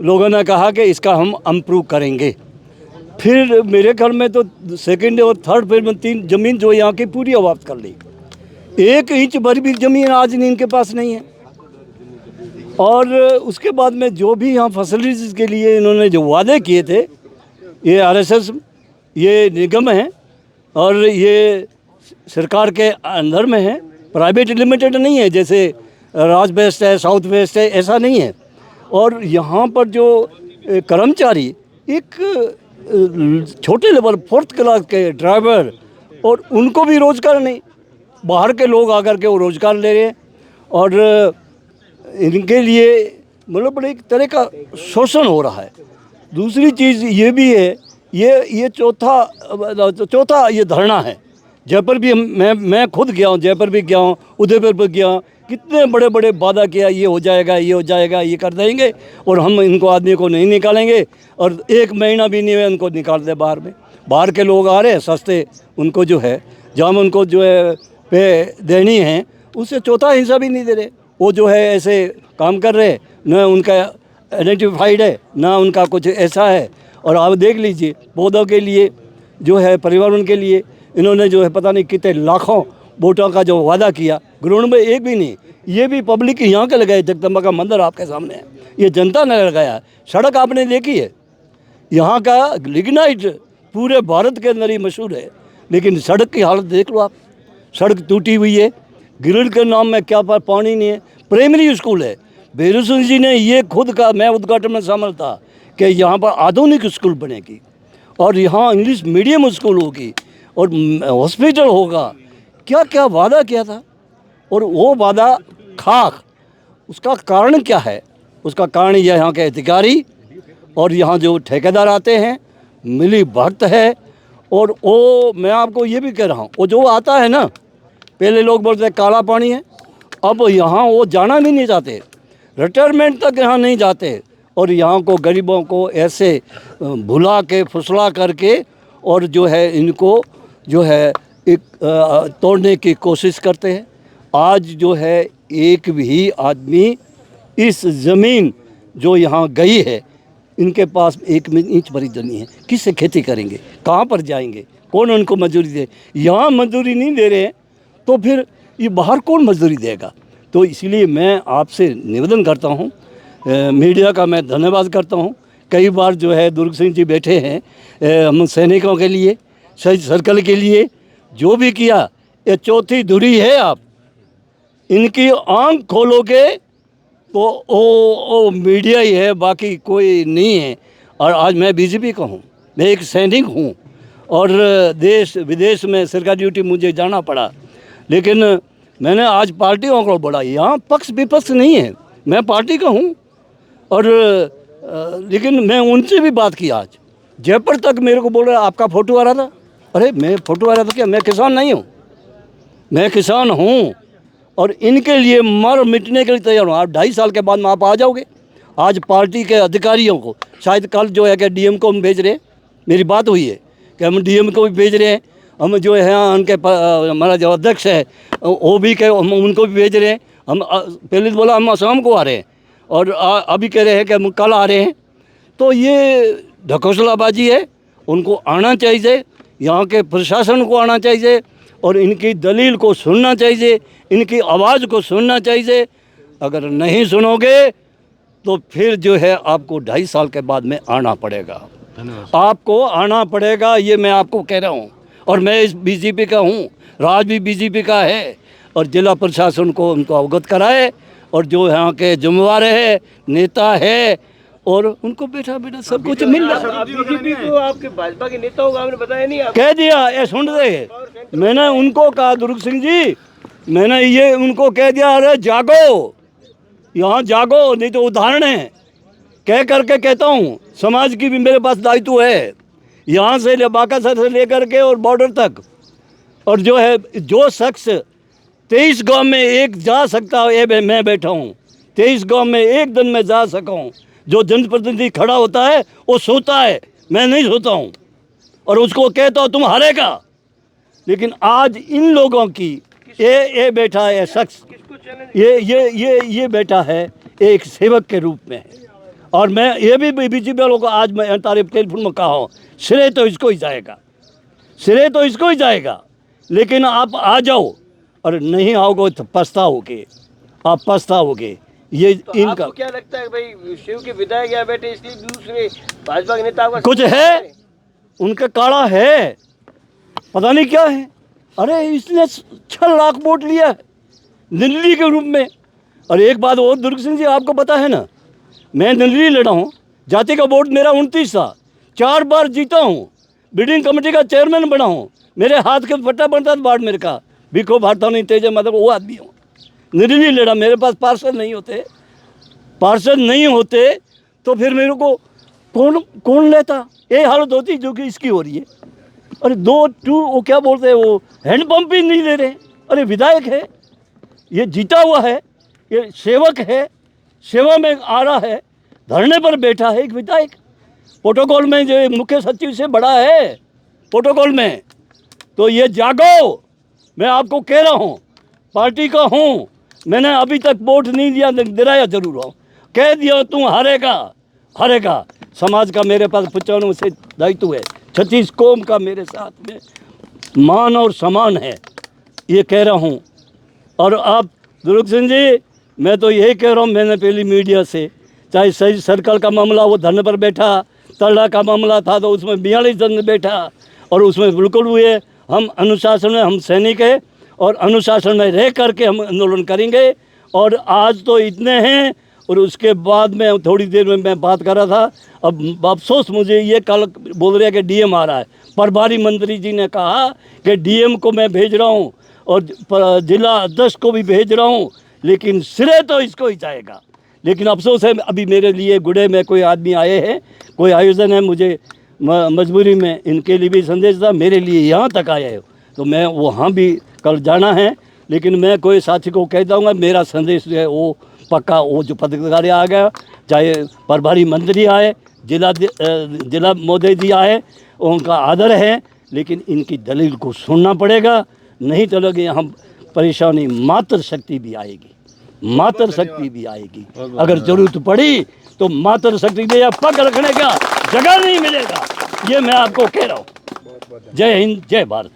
लोगों ने कहा कि इसका हम इम्प्रूव करेंगे। फिर मेरे ख्याल में तो सेकंड और थर्ड फेज में 3 ज़मीन जो यहाँ की पूरी वापस कर ली। 1 इंच भर भी ज़मीन आज इनके पास नहीं है। और उसके बाद में जो भी यहाँ फैसिलिटीज़ के लिए इन्होंने जो वादे किए थे, ये आरएसएस ये निगम है और ये सरकार के अंदर में है, प्राइवेट लिमिटेड नहीं है जैसे राज बेस्ट है, साउथ वेस्ट है, ऐसा नहीं है। और यहाँ पर जो कर्मचारी एक छोटे लेवल 4th क्लास के ड्राइवर, और उनको भी रोज़गार नहीं, बाहर के लोग आकर के वो रोज़गार ले रहे हैं। और इनके लिए मतलब बड़े एक तरह का शोषण हो रहा है। दूसरी चीज़ ये भी है, ये चौथा ये धरना है। जयपुर भी मैं खुद गया हूँ, जयपुर भी गया हूँ, उदयपुर भी गया हूँ। कितने बड़े बड़े वादा किया, ये हो जाएगा, ये हो जाएगा, ये कर देंगे और हम इनको आदमी को नहीं निकालेंगे। और 1 महीना भी नहीं हुआ उनको निकाल दे बाहर में। बाहर के लोग आ रहे हैं सस्ते, उनको जो है जहाँ उनको जो है पे देनी है उससे चौथा हिस्सा भी नहीं दे रहे। वो जो है ऐसे काम कर रहे, न उनका आइडेंटिफाइड है, ना उनका कुछ ऐसा है। और आप देख लीजिए पौधों के लिए जो है, पर्यावरण के लिए इन्होंने जो है पता नहीं कितने लाखों वोटों का जो वादा किया, ग्राउंड में एक भी नहीं। ये भी पब्लिक यहाँ के लगाए, जगदम्बा का मंदिर आपके सामने है, ये जनता ने लगाया। सड़क आपने देखी है, यहाँ का लिग्नाइट पूरे भारत के अंदर ही मशहूर है, लेकिन सड़क की हालत देख लो आप। सड़क टूटी हुई है, ग्रिड के नाम में क्या पानी नहीं है। प्राइमरी स्कूल है, बेरूसन जी ने ये खुद का, मैं उद्घाटन में शामिल था कि यहाँ पर आधुनिक स्कूल बनेगी और यहाँ इंग्लिश मीडियम स्कूल होगी और हॉस्पिटल होगा। क्या क्या वादा किया था और वो वादा खाक। उसका कारण क्या है? उसका कारण यह यहाँ के अधिकारी और यहाँ जो ठेकेदार आते हैं, मिली भगत है। और वो मैं आपको ये भी कह रहा हूँ, वो जो आता है ना, पहले लोग बोलते काला पानी है, अब यहाँ वो जाना भी नहीं चाहते, रिटायरमेंट तक यहाँ नहीं जाते। और यहाँ को गरीबों को ऐसे भुला के फुसला करके और जो है इनको जो है एक तोड़ने की कोशिश करते हैं। आज जो है एक भी आदमी इस ज़मीन जो यहाँ गई है, इनके पास 1 इंच भरी ज़मीन है, किससे खेती करेंगे? कहाँ पर जाएंगे? कौन उनको मजदूरी दे? यहाँ मजदूरी नहीं दे रहे हैं तो फिर ये बाहर कौन मजदूरी देगा? तो इसलिए मैं आपसे निवेदन करता हूँ, मीडिया का मैं धन्यवाद करता हूँ। कई बार जो है दुर्ग सिंह जी बैठे हैं हम सैनिकों के लिए, शहीद सर्कल के लिए, जो भी किया, ये चौथी धुरी है। आप इनकी आंख खोलोगे तो ओ मीडिया ही है, बाकी कोई नहीं है। और आज मैं बीजेपी का हूँ, मैं एक सैनिक हूँ और देश विदेश में सरकारी ड्यूटी मुझे जाना पड़ा, लेकिन मैंने आज पार्टियों को बोला, यहाँ पक्ष विपक्ष नहीं है, मैं पार्टी का हूँ। और लेकिन मैं उनसे भी बात की आज, जयपुर तक मेरे को बोल रहा आपका फ़ोटो आ रहा था। अरे मैं फ़ोटो आ रहा था क्या? मैं किसान नहीं हूँ, मैं किसान हूँ और इनके लिए मर मिटने के लिए तैयार हूँ। आप 2.5 साल के बाद में आप आ जाओगे। आज पार्टी के अधिकारियों को शायद कल जो है कि डीएम को हम भेज रहे हैं, मेरी बात हुई है कि हम डीएम को भी भेज रहे हैं, हम जो है उनके हमारा जो अध्यक्ष है वो भी कह, हम उनको भी भेज रहे हैं। हम पहले तो बोला हम असम को आ रहे हैं और अभी कह रहे हैं कि हम कल आ रहे हैं। तो ये ढकोसलाबाजी है, उनको आना चाहिए, यहाँ के प्रशासन को आना चाहिए और इनकी दलील को सुनना चाहिए, इनकी आवाज़ को सुनना चाहिए। अगर नहीं सुनोगे तो फिर जो है आपको 2.5 साल के बाद में आना पड़ेगा, आपको आना पड़ेगा, ये मैं आपको कह रहा हूँ। और मैं इस बीजेपी का हूँ, राज भी बीजेपी का है और जिला प्रशासन को उनको अवगत कराए और जो यहाँ के जिम्मेवार है, नेता है, और उनको बैठा बैठा सब कुछ मिल रहा है। बीजेपी को आपके भाजपा के नेताओं को आपने बताया नहीं? कह दिया, ये सुन रहे, मैंने उनको कहा दुर्ग सिंह जी, मैंने ये उनको कह दिया, अरे जागो, यहाँ जागो, नहीं तो उदाहरण है। कह करके कहता हूँ, समाज की भी मेरे पास दायित्व है, यहाँ से बाकासर से लेकर के और बॉर्डर तक। और जो है जो शख्स 23 गांव में एक जा सकता है, ये मैं बैठा हूँ, 23 गांव में एक दिन में जा सका हूँ। जो जनप्रतिनिधि खड़ा होता है वो सोता है, मैं नहीं सोता हूँ और उसको कहता हूँ तुम हारेगा। लेकिन आज इन लोगों की ये बैठा है शख्स, ये बैठा है एक सेवक के रूप में है और मैं ये भी बीजेपी वालों को आज मैं तारे टेलीफोन में कहा हूँ, श्रेय तो इसको ही जाएगा, श्रेय तो इसको ही जाएगा। लेकिन आप आ जाओ और नहीं आओगे तो पछताओगे, आप पछताओगे। ये तो इनका आपको क्या लगता है भाई, शिव के विधायक यहाँ बैठे इसलिए दूसरे भाजपा के नेता का कुछ है, उनका काड़ा है, पता नहीं क्या है। अरे इसने 6 लाख वोट लिया है निर्दलीय के रूप में। और एक बात और दुर्ग सिंह जी, आपको पता है ना, मैं निर्दलीय लड़ा हूँ, जाति का वोट मेरा 29 था, 4 बार जीता हूँ, बिल्डिंग कमेटी का चेयरमैन बना हूँ, मेरे हाथ के पट्टा बनता था वार्ड मेरे का, भिखो भारता नहीं तेज मतलब वो आदमी हूँ, निर्दलीय लड़ा। मेरे पास पार्षद नहीं होते, पार्षद नहीं होते तो फिर मेरे को कौन लेता। ये हालत होती जो कि इसकी हो रही है। अरे वो क्या बोलते हैं, वो हैंडपम्प भी नहीं दे रहे। अरे विधायक है, ये जीता हुआ है, ये सेवक है, सेवा में आ रहा है, धरने पर बैठा है एक विधायक, प्रोटोकॉल में जो मुख्य सचिव से बड़ा है प्रोटोकॉल में। तो ये जागो, मैं आपको कह रहा हूँ, पार्टी का हूँ, मैंने अभी तक वोट नहीं दिया, दिलाया जरूर हूँ, कह दिया तू हारेगा। समाज का मेरे पास 95 से दायित्व है, 36 कौम का मेरे साथ में मान और सम्मान है, ये कह रहा हूँ। और आप दुर्ग सिंह जी, मैं तो यही कह रहा हूँ, मैंने पहली मीडिया से, चाहे सही सर्कल का मामला वो धरने पर बैठा, तल्ला का मामला था तो उसमें 42 जन बैठा और उसमें बिल्कुल हुए। हम अनुशासन में, हम सैनिक है और अनुशासन में रह करके हम आंदोलन करेंगे। और आज तो इतने हैं। और उसके बाद में थोड़ी देर में मैं बात कर रहा था, अब अफसोस मुझे ये कल बोल रहे हैं कि डीएम आ रहा है। प्रभारी मंत्री जी ने कहा कि डीएम को मैं भेज रहा हूँ और जिला अध्यक्ष को भी भेज रहा हूँ, लेकिन श्रेय तो इसको ही जाएगा। लेकिन अफसोस है, अभी मेरे लिए गुड़े में कोई आदमी आए हैं, कोई आयोजन है, मुझे मजबूरी में इनके लिए भी संदेश था, मेरे लिए यहाँ तक आए हो तो मैं वहाँ भी कल जाना है। लेकिन मैं कोई साथी को कह दूँगा, मेरा संदेश जो है वो पक्का, वो जो पदाधिकारी आ गया, चाहे प्रभारी मंत्री आए, जिला महोदय जी आए, उनका आदर है, लेकिन इनकी दलील को सुनना पड़ेगा, नहीं तो लगे हम परेशानी मात्र शक्ति भी आएगी, मात्र शक्ति भी आएगी। अगर जरूरत पड़ी तो मात्र शक्ति में या पग रखने का जगह नहीं मिलेगा, ये मैं आपको कह रहा हूँ। जय हिंद, जय भारत।